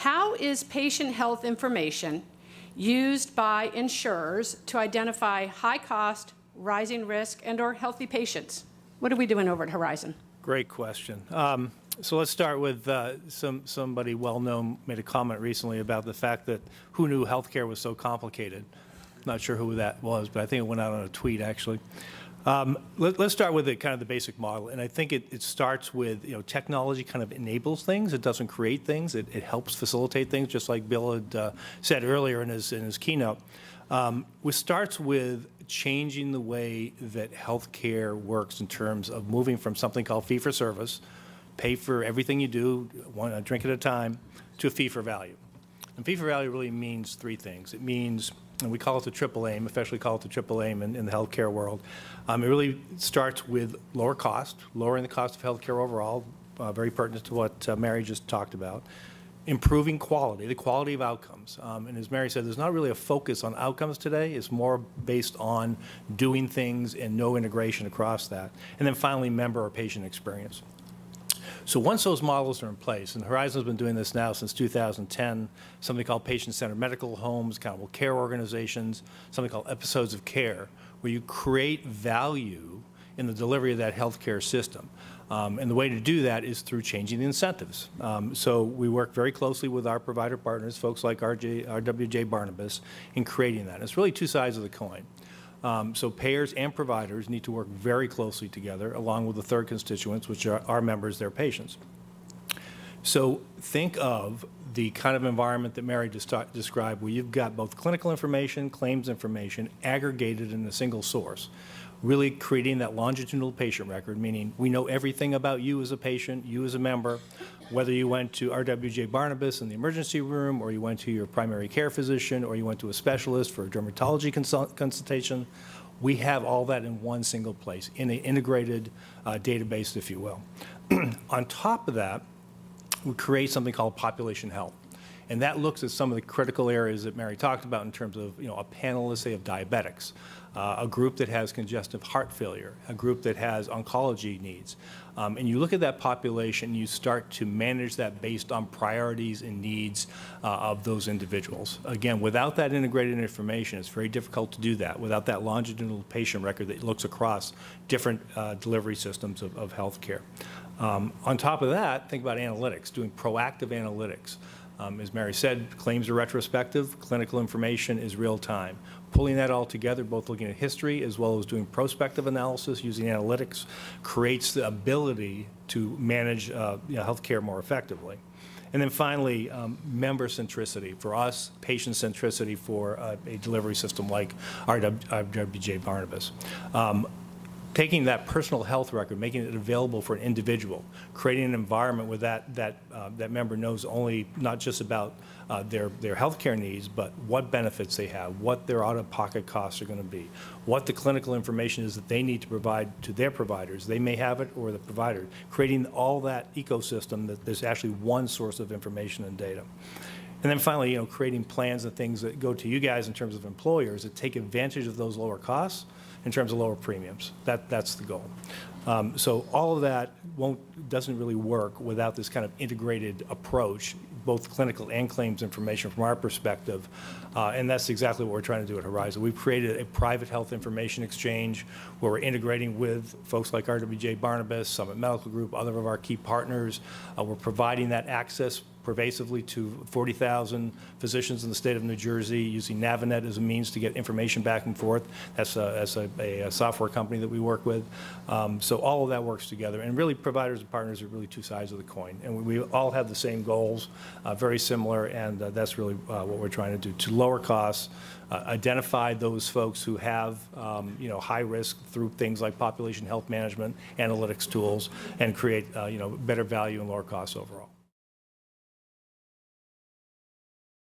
How is patient health information used by insurers to identify high cost, rising risk, and/or healthy patients? What are we doing over at Horizon? Great question. So let's start with somebody well-known made a comment recently about the fact that who knew healthcare was so complicated. Not sure who that was, but I think it went out on a tweet, actually. Let's start with kind of the basic model, and I think it starts with, technology kind of enables things. It doesn't create things. It helps facilitate things, just like Bill had said earlier in his keynote. It starts with changing the way that healthcare works in terms of moving from something called fee-for-service, pay for everything you do, one drink at a time, to a fee-for-value. And fee-for-value really means three things. It means, and we call it the triple aim, officially call it the triple aim in the healthcare world. It really starts with lower cost, lowering the cost of healthcare overall, very pertinent to what Mary just talked about. Improving quality, the quality of outcomes. And as Mary said, there's not really a focus on outcomes today. It's more based on doing things and no integration across that. And then finally, member or patient experience. So once those models are in place, and Horizon's been doing this now since 2010, something called patient-centered medical homes, accountable care organizations, something called episodes of care, where you create value in the delivery of that healthcare system. And the way to do that is through changing the incentives. So we work very closely with our provider partners, folks like RWJ Barnabas, in creating that. It's really two sides of the coin. So payers and providers need to work very closely together, along with the third constituents, which are our members, their patients. So think of the kind of environment that Mary just described, where you've got both clinical information, claims information, aggregated in a single source, really creating that longitudinal patient record, meaning we know everything about you as a patient, you as a member, whether you went to RWJ Barnabas in the emergency room, or you went to your primary care physician, or you went to a specialist for a dermatology consultation. We have all that in one single place, in an integrated database, if you will. On top of that, we create something called population health. And that looks at some of the critical areas that Mary talked about in terms of, a panel, let's say, of diabetics, a group that has congestive heart failure, a group that has oncology needs. And you look at that population, you start to manage that based on priorities and needs of those individuals. Again, without that integrated information, it's very difficult to do that, without that longitudinal patient record that looks across different delivery systems of healthcare. On top of that, think about analytics, doing proactive analytics. As Mary said, claims are retrospective, clinical information is real time. Pulling that all together, both looking at history as well as doing prospective analysis using analytics, creates the ability to manage healthcare more effectively. And then finally, member centricity. For us, patient centricity for a delivery system like RWJ Barnabas. Taking that personal health record, making it available for an individual, creating an environment where that member knows only not just about their health care needs, but what benefits they have, what their out-of-pocket costs are going to be, what the clinical information is that they need to provide to their providers. They may have it, or the provider. Creating all that ecosystem that there's actually one source of information and data. And then finally, creating plans and things that go to you guys in terms of employers that take advantage of those lower costs in terms of lower premiums. That's the goal. So all of that doesn't really work without this kind of integrated approach, both clinical and claims information from our perspective. And that's exactly what we're trying to do at Horizon. We've created a private health information exchange where we're integrating with folks like RWJ Barnabas, Summit Medical Group, other of our key partners. We're providing that access pervasively to 40,000 physicians in the state of New Jersey, using Navinet as a means to get information back and forth. That's a software company that we work with. So all of that works together. And really, providers and partners are really two sides of the coin. And we all have the same goals, very similar, and that's really what we're trying to do, to lower costs, identify those folks who have high risk through things like population health management, analytics tools, and create better value and lower costs overall.